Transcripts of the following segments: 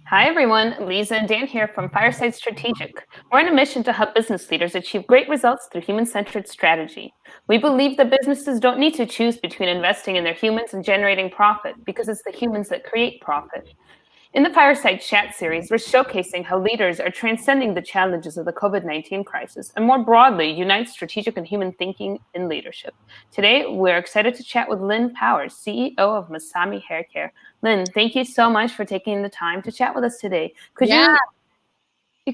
Hi everyone, Leeza and Dan here from Fireside Strategic. We're on a mission to help business leaders achieve great results through human-centered strategy. We believe that businesses don't need to choose between investing in their humans and generating profit because it's the humans that create profit. In the Fireside Chat series, we're showcasing how leaders are transcending the challenges of the COVID-19 crisis and more broadly unite strategic and human thinking in leadership. Today, we're excited to chat with Lynn Powers, CEO of Masami Hair Care. Lynn, thank you so much for taking the time to chat with us today. Yeah.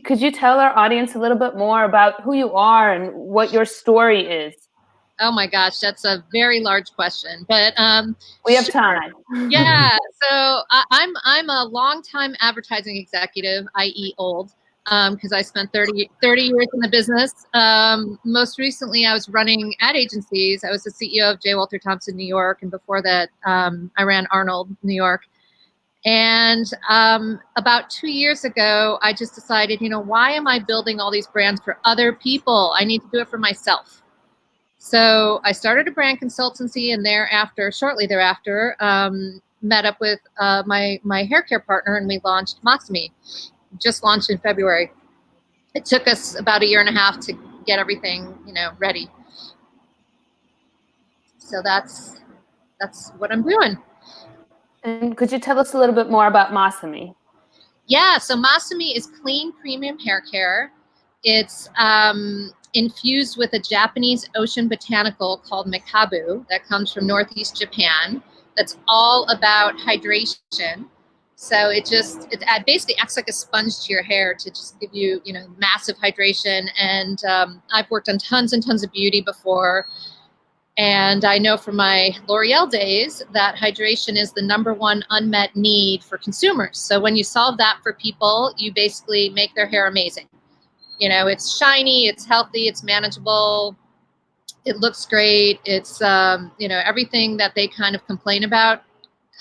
Could you tell our audience a little bit more about who you are and what your story is? Oh my gosh, that's a very large question, but We have sure. time. Yeah. So I'm a longtime advertising executive, i.e., old, because I spent 30 years in the business. Most recently, I was running ad agencies. I was the CEO of J. Walter Thompson, New York, and before that, I ran Arnold, New York. And about 2 years ago, I just decided, why am I building all these brands for other people? I need to do it for myself. So I started a brand consultancy, and shortly thereafter, met up with my hair care partner, and we launched Masami. Just launched in February. It took us about a year and a half to get everything, ready. So that's what I'm doing. And could you tell us a little bit more about Masami? Yeah, so Masami is clean premium hair care. It's infused with a Japanese ocean botanical called Mekabu that comes from Northeast Japan. That's all about hydration. So it basically acts like a sponge to your hair to just give you, massive hydration. And I've worked on tons and tons of beauty before. And I know from my L'Oreal days that hydration is the number one unmet need for consumers. So when you solve that for people, you basically make their hair amazing. It's shiny, it's healthy, it's manageable, it looks great. It's, everything that they kind of complain about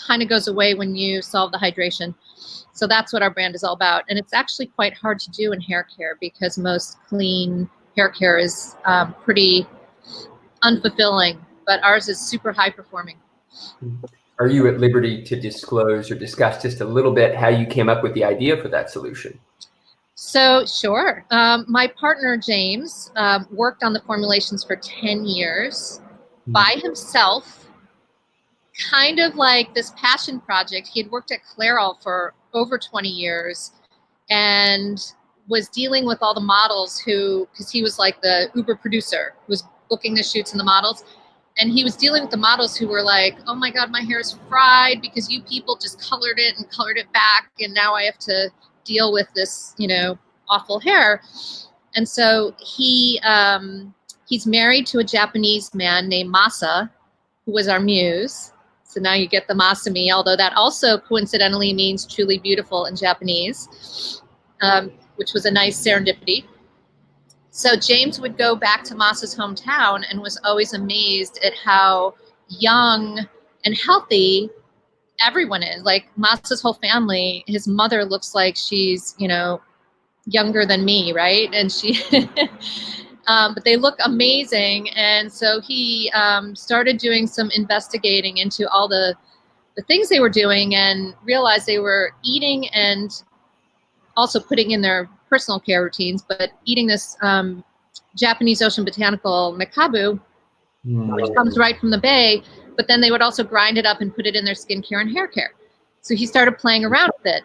kind of goes away when you solve the hydration. So that's what our brand is all about. And it's actually quite hard to do in hair care because most clean hair care is pretty unfulfilling, but ours is super high performing. Are you at liberty to disclose or discuss just a little bit how you came up with the idea for that solution? So sure. My partner, James, worked on the formulations for 10 years by himself, kind of like this passion project. He had worked at Clairol for over 20 years and was dealing with all the models because he was like the Uber producer, who was booking the shoots and the models. And he was dealing with the models who were like, oh my God, my hair is fried because you people just colored it and colored it back. And now I have to deal with this, awful hair. And so he's married to a Japanese man named Masa, who was our muse. So now you get the Masami, although that also coincidentally means truly beautiful in Japanese, which was a nice serendipity. So James would go back to Masa's hometown and was always amazed at how young and healthy everyone is. Like Masa's whole family, his mother looks like she's, younger than me, right? And she, but they look amazing. And so he started doing some investigating into all the things they were doing and realized they were eating and also putting in their personal care routines, but eating this Japanese ocean botanical Mekabu, which comes right from the bay, but then they would also grind it up and put it in their skincare and hair care. So he started playing around with it.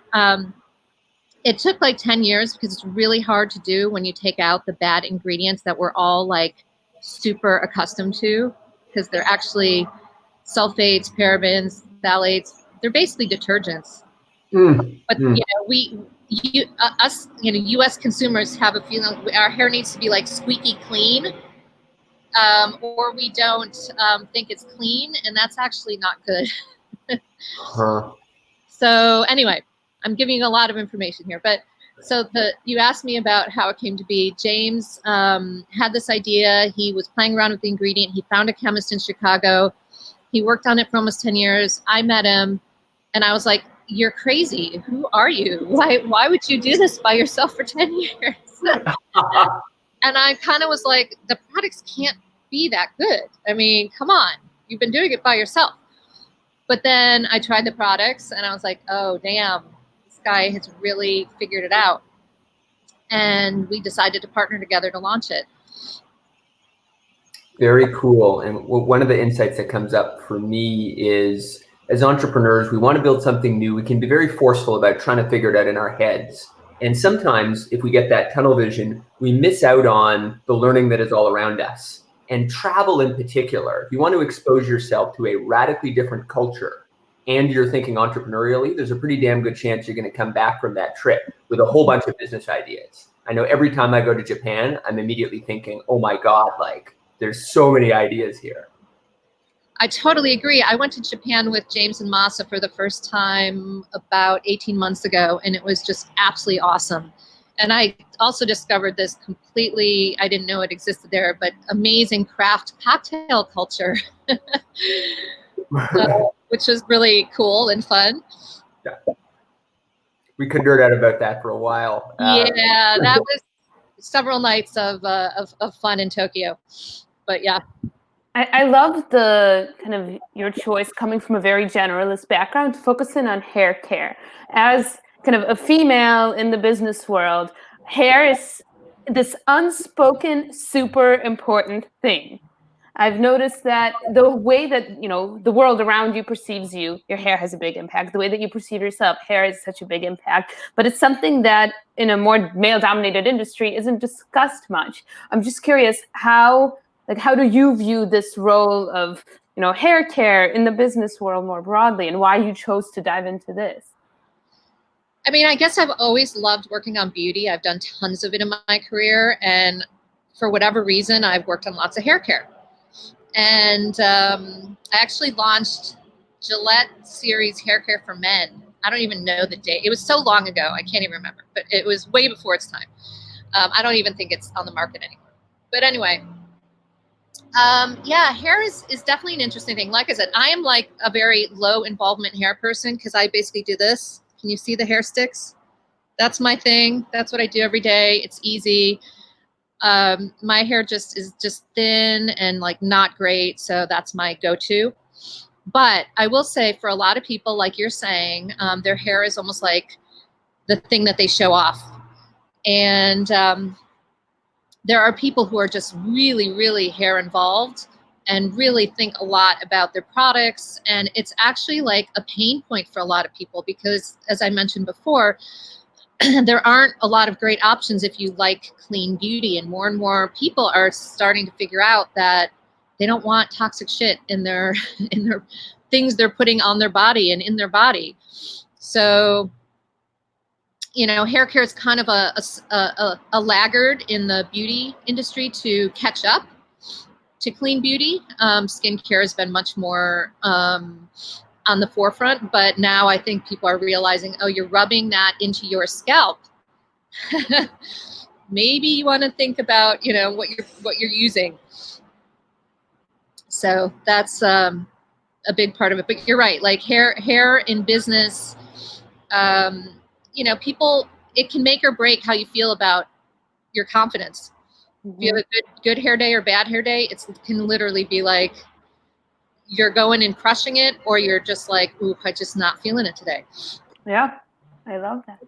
It took like 10 years because it's really hard to do when you take out the bad ingredients that we're all like super accustomed to, because they're actually sulfates, parabens, phthalates. They're basically detergents. But us, U.S. consumers have a feeling our hair needs to be like squeaky clean, or we don't think it's clean, and that's actually not good. So anyway, I'm giving you a lot of information here, but so you asked me about how it came to be. James had this idea. He was playing around with the ingredient. He found a chemist in Chicago. He worked on it for almost 10 years. I met him, and I was like, you're crazy. Who are you? Why would you do this by yourself for 10 years? And I kind of was like, the products can't be that good. I mean, come on. You've been doing it by yourself. But then I tried the products, and I was like, oh, damn. this guy has really figured it out. And we decided to partner together to launch it. Very cool. And one of the insights that comes up for me is, as entrepreneurs, we want to build something new. We can be very forceful about trying to figure it out in our heads. And sometimes if we get that tunnel vision, we miss out on the learning that is all around us. And travel in particular, if you want to expose yourself to a radically different culture and you're thinking entrepreneurially, there's a pretty damn good chance you're going to come back from that trip with a whole bunch of business ideas. I know every time I go to Japan, I'm immediately thinking, oh my God, like there's so many ideas here. I totally agree. I went to Japan with James and Masa for the first time about 18 months ago, and it was just absolutely awesome. And I also discovered this completely, I didn't know it existed there, but amazing craft cocktail culture, which was really cool and fun. Yeah. We could nerd out about that for a while. Yeah, that was several nights of fun in Tokyo. But yeah. I love the kind of your choice coming from a very generalist background, focusing on hair care. As kind of a female in the business world, hair is this unspoken, super important thing. I've noticed that the way that, the world around you perceives you, your hair has a big impact. The way that you perceive yourself, hair has such a big impact. But it's something that in a more male-dominated industry isn't discussed much. I'm just curious, how do you view this role of, hair care in the business world more broadly, and why you chose to dive into this? I mean, I guess I've always loved working on beauty. I've done tons of it in my career. And for whatever reason, I've worked on lots of hair care. And I actually launched Gillette Series Hair Care for Men. I don't even know the date. It was so long ago, I can't even remember. But it was way before its time. I don't even think it's on the market anymore. But anyway, yeah, hair is definitely an interesting thing. Like I said, I am like a very low involvement hair person because I basically do this. Can you see the hair sticks? That's my thing. That's what I do every day. It's easy. My hair is just thin and like not great. So that's my go-to. But I will say for a lot of people, like you're saying, their hair is almost like the thing that they show off. And there are people who are just really, really hair involved and really think a lot about their products. And it's actually like a pain point for a lot of people because, as I mentioned before, there aren't a lot of great options if you like clean beauty. And more people are starting to figure out that they don't want toxic shit in their things they're putting on their body and in their body. So, hair care is kind of a laggard in the beauty industry to catch up to clean beauty. Skincare has been much more on the forefront, but now I think people are realizing, oh, you're rubbing that into your scalp. Maybe you want to think about, what you're using. So that's a big part of it. But you're right, like hair in business. People, it can make or break how you feel about your confidence. Mm-hmm. If you have a good hair day or bad hair day, it can literally be like you're going and crushing it, or you're just like, ooh, I'm just not feeling it today. Yeah, I love that.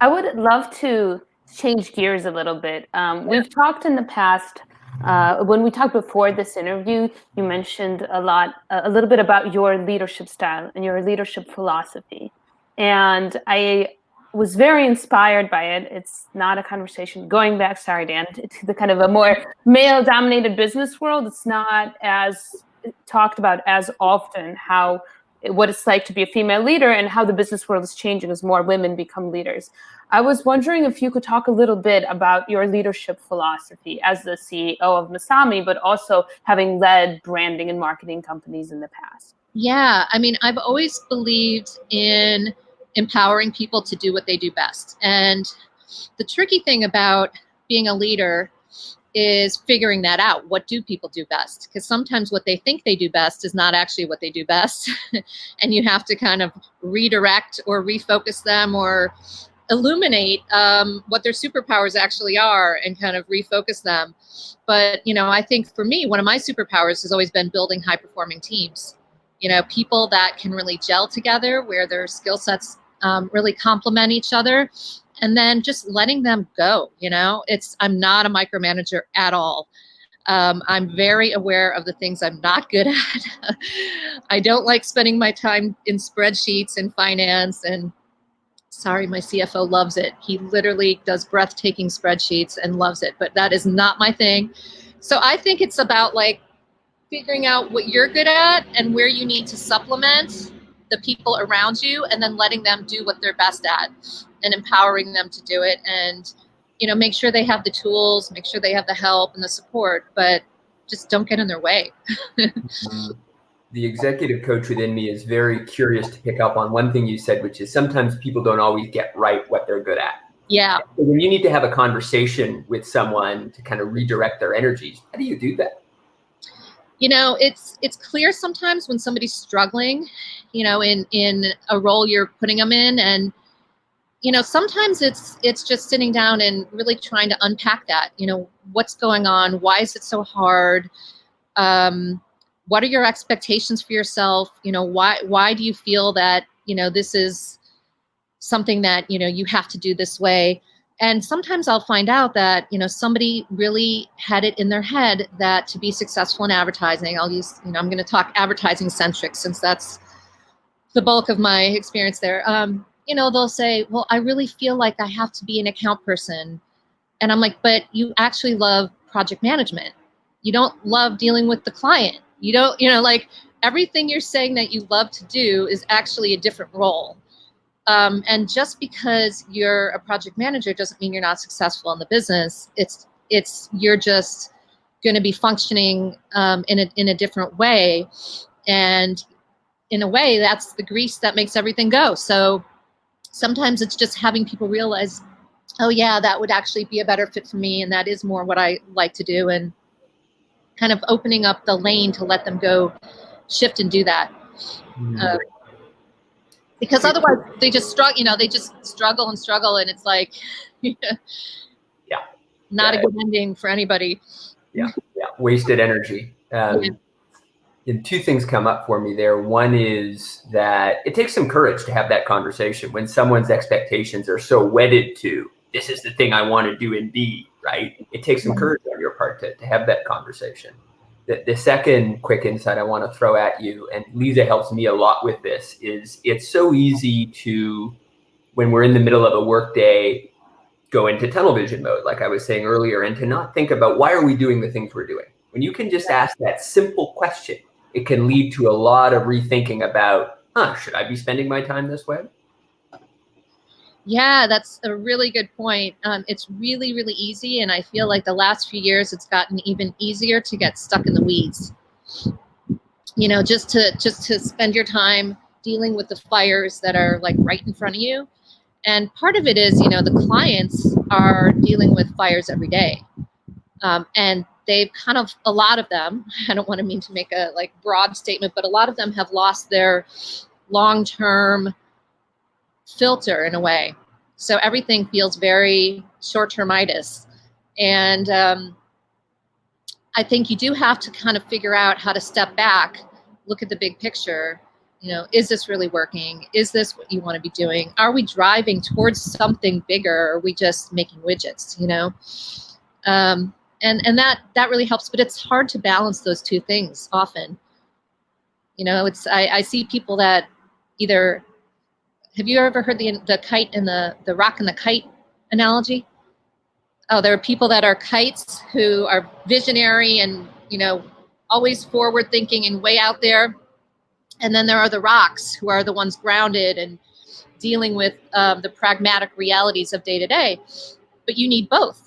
I would love to change gears a little bit. We've talked in the past, when we talked before this interview, you mentioned a little bit about your leadership style and your leadership philosophy. And I was very inspired by it. It's not a conversation going back, sorry, Dan, to the kind of a more male-dominated business world. It's not as talked about as often what it's like to be a female leader and how the business world is changing as more women become leaders. I was wondering if you could talk a little bit about your leadership philosophy as the CEO of Masami, but also having led branding and marketing companies in the past. Yeah, I mean, I've always believed in empowering people to do what they do best. And the tricky thing about being a leader is figuring that out. What do people do best? Because sometimes what they think they do best is not actually what they do best. And you have to kind of redirect or refocus them or illuminate what their superpowers actually are and kind of refocus them. But, I think for me, one of my superpowers has always been building high performing teams. People that can really gel together, where their skill sets really complement each other, and then just letting them go. I'm not a micromanager at all. I'm very aware of the things I'm not good at. I don't like spending my time in spreadsheets and finance, and sorry, my CFO loves it. He literally does breathtaking spreadsheets and loves it, but that is not my thing. So I think it's about like figuring out what you're good at and where you need to supplement the people around you, and then letting them do what they're best at and empowering them to do it. And make sure they have the tools, make sure they have the help and the support, but just don't get in their way. The executive coach within me is very curious to pick up on one thing you said, which is sometimes people don't always get right what they're good at. Yeah. So when you need to have a conversation with someone to kind of redirect their energies, how do you do that? It's clear sometimes when somebody's struggling, in a role you're putting them in, and sometimes it's just sitting down and really trying to unpack that. What's going on? Why is it so hard? What are your expectations for yourself? Why do you feel that, this is something that, you have to do this way? And sometimes I'll find out that, somebody really had it in their head that to be successful in advertising, I'm going to talk advertising centric since that's the bulk of my experience there. They'll say, well, I really feel like I have to be an account person. And I'm like, but you actually love project management. You don't love dealing with the client. You don't, like everything you're saying that you love to do is actually a different role. And just because you're a project manager doesn't mean you're not successful in the business. You're just going to be functioning in a different way. And in a way, that's the grease that makes everything go. So sometimes it's just having people realize, oh yeah, that would actually be a better fit for me. And that is more what I like to do, and kind of opening up the lane to let them go shift and do that. Because otherwise they just struggle and struggle. And it's like, not a good ending for anybody. Yeah. Wasted energy. And two things come up for me there. One is that it takes some courage to have that conversation when someone's expectations are so wedded to, this is the thing I want to do and be, right? It takes some courage on your part to have that conversation. The second quick insight I want to throw at you, and Leeza helps me a lot with this, is it's so easy to, when we're in the middle of a workday, go into tunnel vision mode, like I was saying earlier, and to not think about why are we doing the things we're doing. When you can just ask that simple question, it can lead to a lot of rethinking about, should I be spending my time this way? Yeah, that's a really good point. It's really, really easy. And I feel like the last few years, it's gotten even easier to get stuck in the weeds. Just to spend your time dealing with the fires that are like right in front of you. And part of it is, the clients are dealing with fires every day. And they've kind of, a lot of them, I don't want to mean to make a like broad statement, but a lot of them have lost their long-term filter in a way. So everything feels very short-termitis. And I think you do have to kind of figure out how to step back, look at the big picture. Is this really working? Is this what you want to be doing? Are we driving towards something bigger? Or are we just making widgets, And that really helps, but it's hard to balance those two things often. I see people that either, have you ever heard the kite and the rock and the kite analogy? Oh, there are people that are kites who are visionary and, always forward thinking and way out there. And then there are the rocks who are the ones grounded and dealing with the pragmatic realities of day to day. But you need both.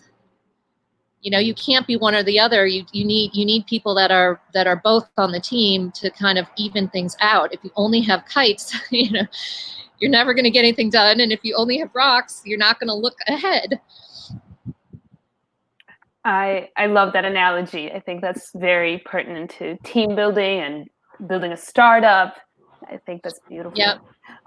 You can't be one or the other. You need people that are both on the team to kind of even things out. If you only have kites, you're never going to get anything done. And if you only have rocks, you're not going to look ahead. I love that analogy. I think that's very pertinent to team building and building a startup. I think that's beautiful. Yep.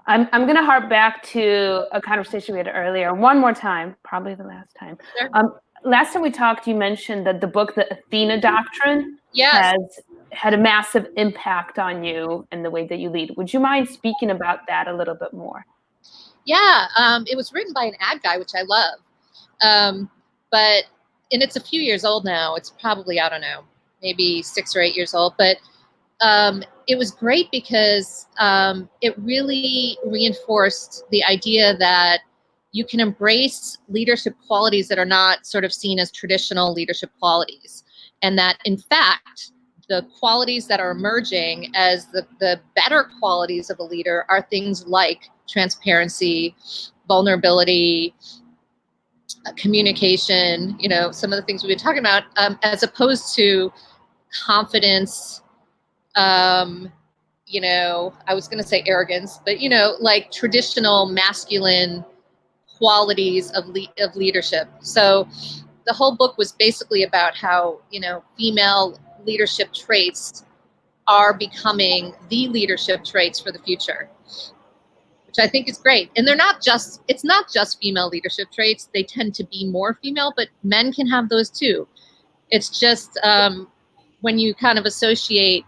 I'm going to harp back to a conversation we had earlier one more time, probably the last time. Sure. Last time we talked, you mentioned that the book, The Athena Doctrine, Yes. has had a massive impact on you and the way that you lead. Would you mind speaking about that a little bit more? Yeah, it was written by an ad guy, which I love. And it's a few years old now. It's probably, I don't know, maybe 6 or 8 years old. But it was great because it really reinforced the idea that you can embrace leadership qualities that are not sort of seen as traditional leadership qualities. And that, in fact, the qualities that are emerging as the better qualities of a leader are things like transparency, vulnerability, communication, some of the things we've been talking about, as opposed to confidence, I was going to say arrogance, but, like traditional masculine qualities of leadership. So the whole book was basically about how, female leadership traits are becoming the leadership traits for the future, which I think is great. And it's not just female leadership traits. They tend to be more female, but men can have those too. It's just when you kind of associate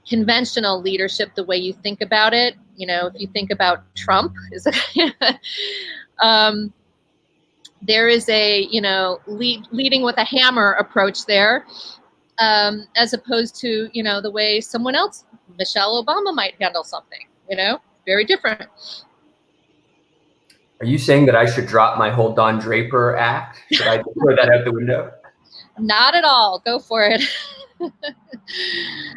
conventional leadership the way you think about it, if you think about Trump, there is a, leading with a hammer approach there, as opposed to, the way someone else, Michelle Obama, might handle something, very different. Are you saying that I should drop my whole Don Draper act? Should I throw that out the window? Not at all. Go for it.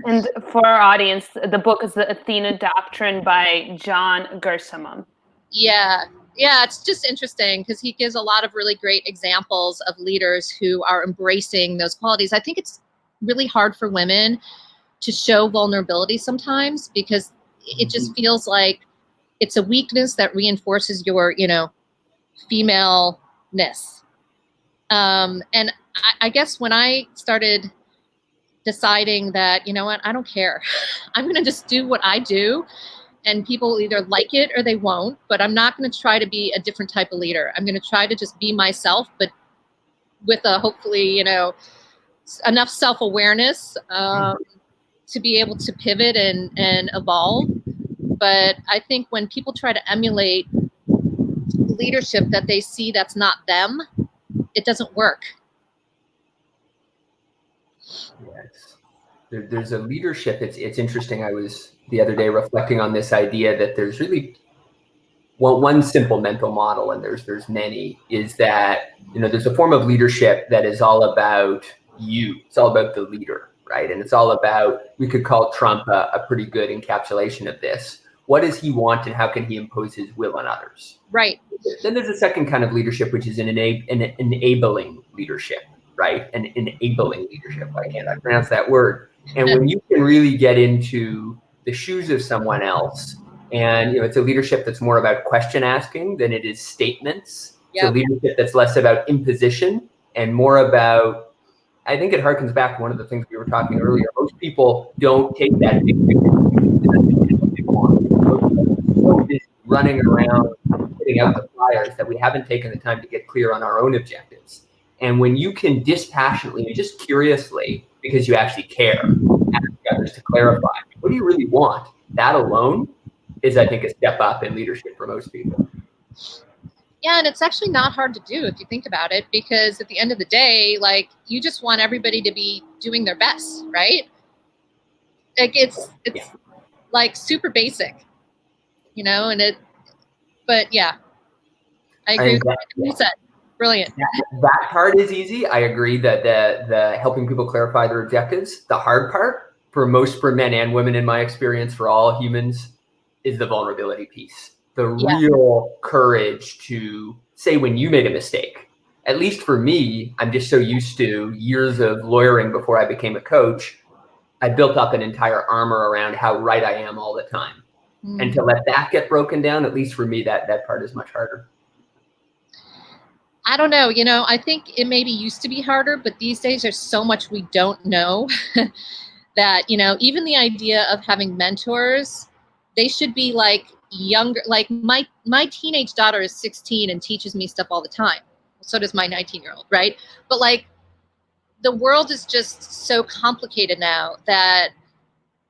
And for our audience, the book is The Athena Doctrine by John Gersamum. Yeah, it's just interesting because he gives a lot of really great examples of leaders who are embracing those qualities. I think it's really hard for women to show vulnerability sometimes because it just feels like it's a weakness that reinforces your, femaleness. And I guess when I started deciding that, I don't care, I'm going to just do what I do, and people either like it or they won't, but I'm not going to try to be a different type of leader. I'm going to try to just be myself, but with a hopefully, enough self-awareness to be able to pivot and evolve. But I think when people try to emulate leadership that they see that's not them, it doesn't work. Yes. There's a leadership. It's interesting. I was the other day reflecting on this idea that there's really one simple mental model, and there's many, is that, there's a form of leadership that is all about you. It's all about the leader, right? And it's all about, we could call Trump a pretty good encapsulation of this. What does he want, and how can he impose his will on others? Right. Then there's a second kind of leadership, which is an enabling leadership, right? An enabling leadership. Why can't I pronounce that word? And when you can really get into the shoes of someone else, and it's a leadership that's more about question asking than it is statements. Yep. It's a leadership that's less about imposition and more about, I think it harkens back to one of the things we were talking earlier. Most people don't take that big picture. So busy running around putting out the fires that we haven't taken the time to get clear on our own objectives. And when you can dispassionately and just curiously, because you actually care, ask others to clarify, what do you really want? That alone is, I think, a step up in leadership for most people. Yeah, and it's actually not hard to do if you think about it, because at the end of the day, like, you just want everybody to be doing their best, right? Like, it's like super basic, but yeah, I agree with what you said. Brilliant. That part is easy. I agree that the helping people clarify their objectives. The hard part for men and women, in my experience, for all humans, is the vulnerability piece. The real courage to say when you made a mistake. At least for me, I'm just so used to years of lawyering before I became a coach. I built up an entire armor around how right I am all the time. And to let that get broken down, at least for me, that part is much harder. I don't know. I think it maybe used to be harder, but these days there's so much we don't know that, even the idea of having mentors, they should be like younger. Like my teenage daughter is 16 and teaches me stuff all the time. So does my 19-year-old, right? But like, the world is just so complicated now that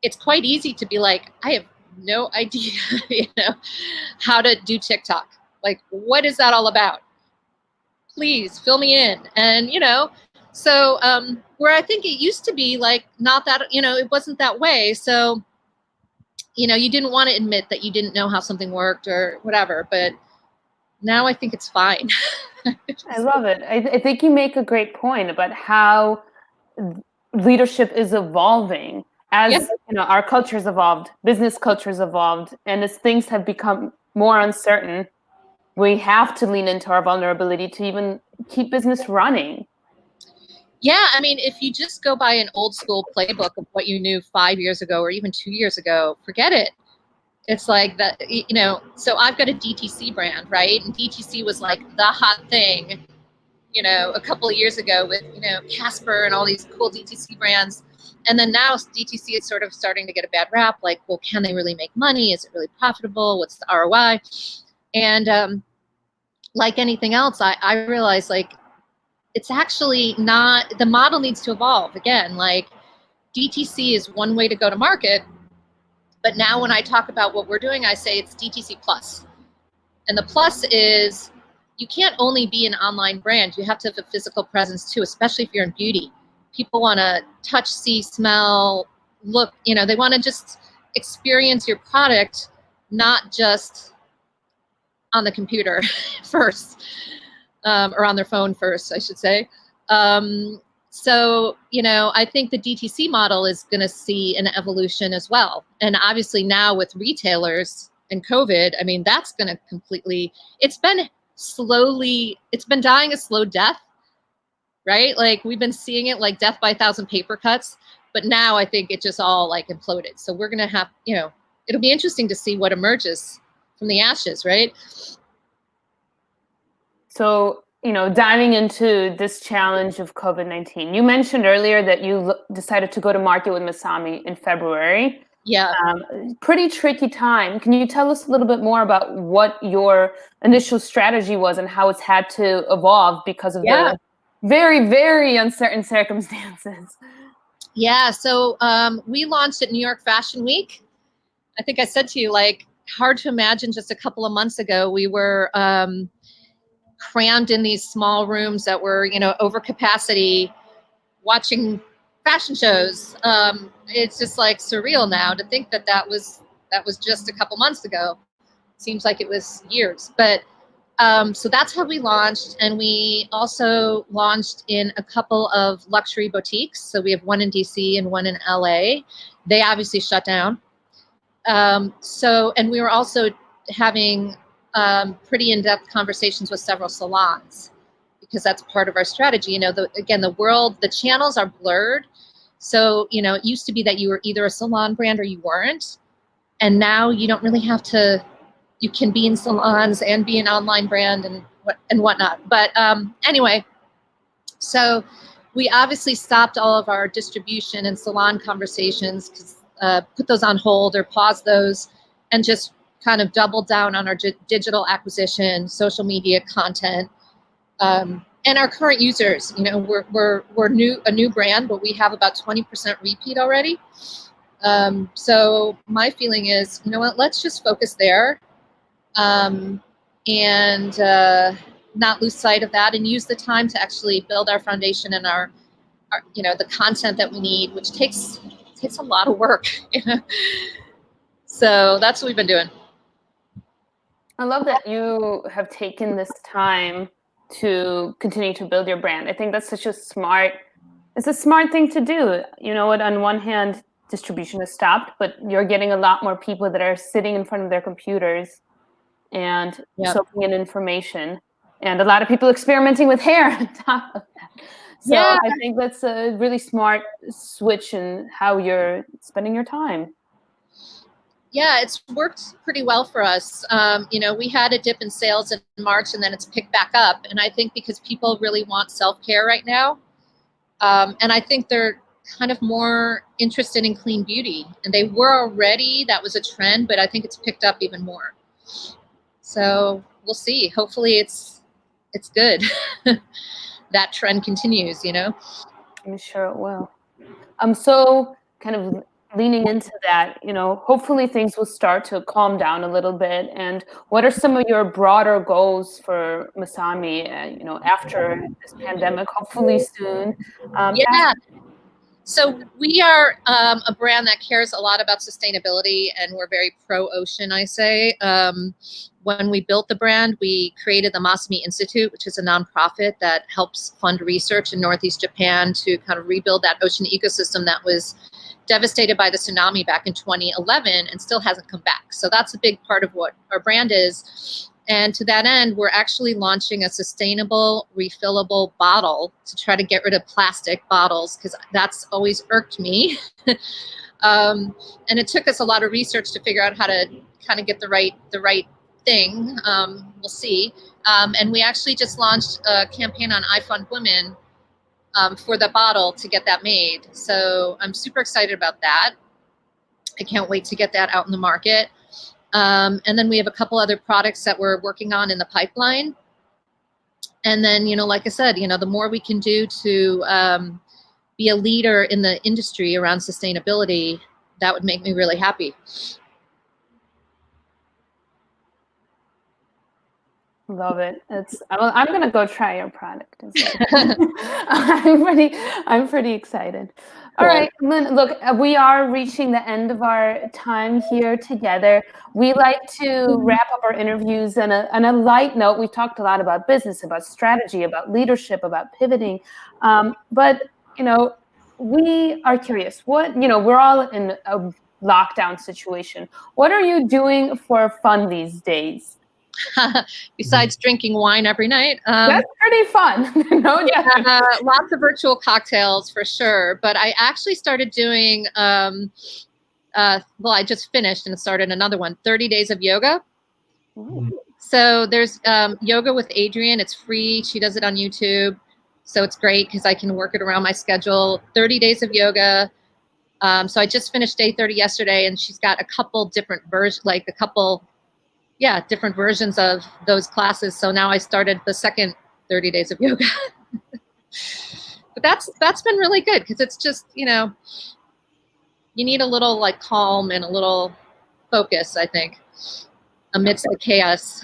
it's quite easy to be like, I have no idea, how to do TikTok. Like, what is that all about? Please fill me in. And, so where I think it used to be like, not that, it wasn't that way. So, you didn't want to admit that you didn't know how something worked or whatever, but now I think it's fine. I love it. I think you make a great point about how leadership is evolving as our culture's evolved, business culture's evolved, and as things have become more uncertain, we have to lean into our vulnerability to even keep business running. Yeah, I mean, if you just go by an old school playbook of what you knew 5 years ago or even 2 years ago, forget it. It's like that, so I've got a DTC brand, right? And DTC was like the hot thing, a couple of years ago with, Casper and all these cool DTC brands. And then now DTC is sort of starting to get a bad rap. Like, well, can they really make money? Is it really profitable? What's the ROI? And like anything else, I realized, like, it's actually not, the model needs to evolve. Again, like, DTC is one way to go to market. But now when I talk about what we're doing, I say it's DTC plus. And the plus is you can't only be an online brand. You have to have a physical presence too, especially if you're in beauty. People want to touch, see, smell, look, they want to just experience your product, not just on the computer first, or on their phone first, I should say. So, I think the DTC model is going to see an evolution as well. And obviously now with retailers and COVID, I mean, that's going to completely, it's been dying a slow death, right? Like, we've been seeing it like death by 1,000 paper cuts, but now I think it just all like imploded. So we're going to have, it'll be interesting to see what emerges from the ashes, right? So, diving into this challenge of COVID-19, you mentioned earlier that you decided to go to market with Masami in February. Yeah. Pretty tricky time. Can you tell us a little bit more about what your initial strategy was and how it's had to evolve because of the very, very uncertain circumstances? Yeah. So we launched at New York Fashion Week. I think I said to you, like, hard to imagine just a couple of months ago, we were crammed in these small rooms that were, over capacity, watching fashion shows. It's just like surreal now to think that was just a couple months ago. Seems like it was years, but so that's how we launched. And we also launched in a couple of luxury boutiques. So we have one in DC and one in LA. They obviously shut down. And we were also having pretty in-depth conversations with several salons, because that's part of our strategy. The channels are blurred. So, it used to be that you were either a salon brand or you weren't. And now you don't really have to, you can be in salons and be an online brand and whatnot. But anyway, so we obviously stopped all of our distribution and salon conversations, put those on hold or paused those, and just kind of doubled down on our digital acquisition, social media content, and our current users. We're a new brand, but we have about 20% repeat already. So my feeling is, let's just focus there, and not lose sight of that, and use the time to actually build our foundation and our the content that we need, which takes a lot of work. So that's what we've been doing. I love that you have taken this time to continue to build your brand. I think that's it's a smart thing to do. On one hand, distribution is stopped, but you're getting a lot more people that are sitting in front of their computers and soaking in information, and a lot of people experimenting with hair on top of that. So I think that's a really smart switch in how you're spending your time. Yeah, it's worked pretty well for us. We had a dip in sales in March, and then it's picked back up. And I think because people really want self-care right now. And I think they're kind of more interested in clean beauty. And they were already, that was a trend, but I think it's picked up even more. So we'll see. Hopefully it's good. That trend continues, I'm sure it will. So kind of leaning into that, hopefully things will start to calm down a little bit. And what are some of your broader goals for Masami, after this pandemic, hopefully soon? Yeah. So we are a brand that cares a lot about sustainability, and we're very pro-ocean, I say. When we built the brand, we created the Masami Institute, which is a nonprofit that helps fund research in Northeast Japan to kind of rebuild that ocean ecosystem that was devastated by the tsunami back in 2011 and still hasn't come back. So that's a big part of what our brand is. And to that end, we're actually launching a sustainable, refillable bottle to try to get rid of plastic bottles, because that's always irked me. And it took us a lot of research to figure out how to kind of get the right thing. We'll see. And we actually just launched a campaign on I Fund Women for the bottle to get that made. So I'm super excited about that. I can't wait to get that out in the market. And then we have a couple other products that we're working on in the pipeline. And then, like I said, the more we can do to be a leader in the industry around sustainability, that would make me really happy. Love it. I'm gonna go try your product. I'm pretty excited. All right, Lynn, look, we are reaching the end of our time here together. We like to wrap up our interviews on a light note. We talked a lot about business, about strategy, about leadership, about pivoting. But we are curious. We're all in a lockdown situation. What are you doing for fun these days? Besides drinking wine every night. That's pretty fun. Lots of virtual cocktails for sure. But I actually started doing, I just finished and started another one, 30 days of yoga. Ooh. So there's yoga with Adrienne. It's free. She does it on YouTube. So it's great because I can work it around my schedule. 30 days of yoga. So I just finished day 30 yesterday, and she's got a couple different versions, different versions of those classes. So now I started the second 30 days of yoga. But that's been really good, because it's just, you need a little calm and a little focus, I think, amidst the chaos.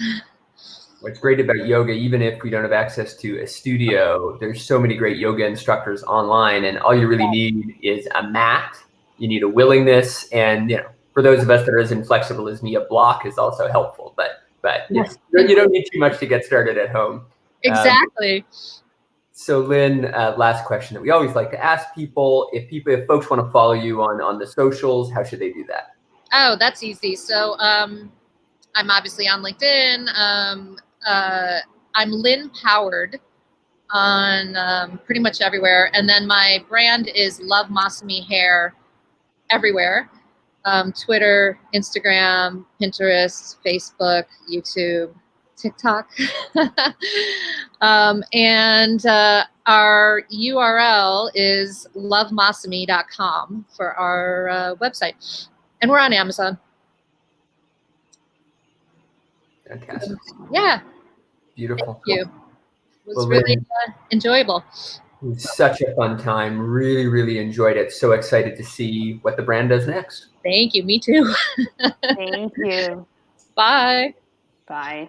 What's great about yoga, even if we don't have access to a studio, there's so many great yoga instructors online, and all you really need is a mat. You need a willingness, and for those of us that are as inflexible as me, a block is also helpful. But yes. You don't need too much to get started at home. Exactly. So Lynn, last question that we always like to ask people: if folks want to follow you on the socials, how should they do that? Oh, that's easy. So I'm obviously on LinkedIn. I'm Lynn Powered on pretty much everywhere, and then my brand is Love Masami Hair everywhere. Twitter, Instagram, Pinterest, Facebook, YouTube, TikTok. And our URL is lovemasami.com for our website. And we're on Amazon. Fantastic. Yeah. Beautiful. Thank you. It was really enjoyable. It was such a fun time. Really, really enjoyed it. So excited to see what the brand does next. Thank you. Me too. Thank you. Bye. Bye.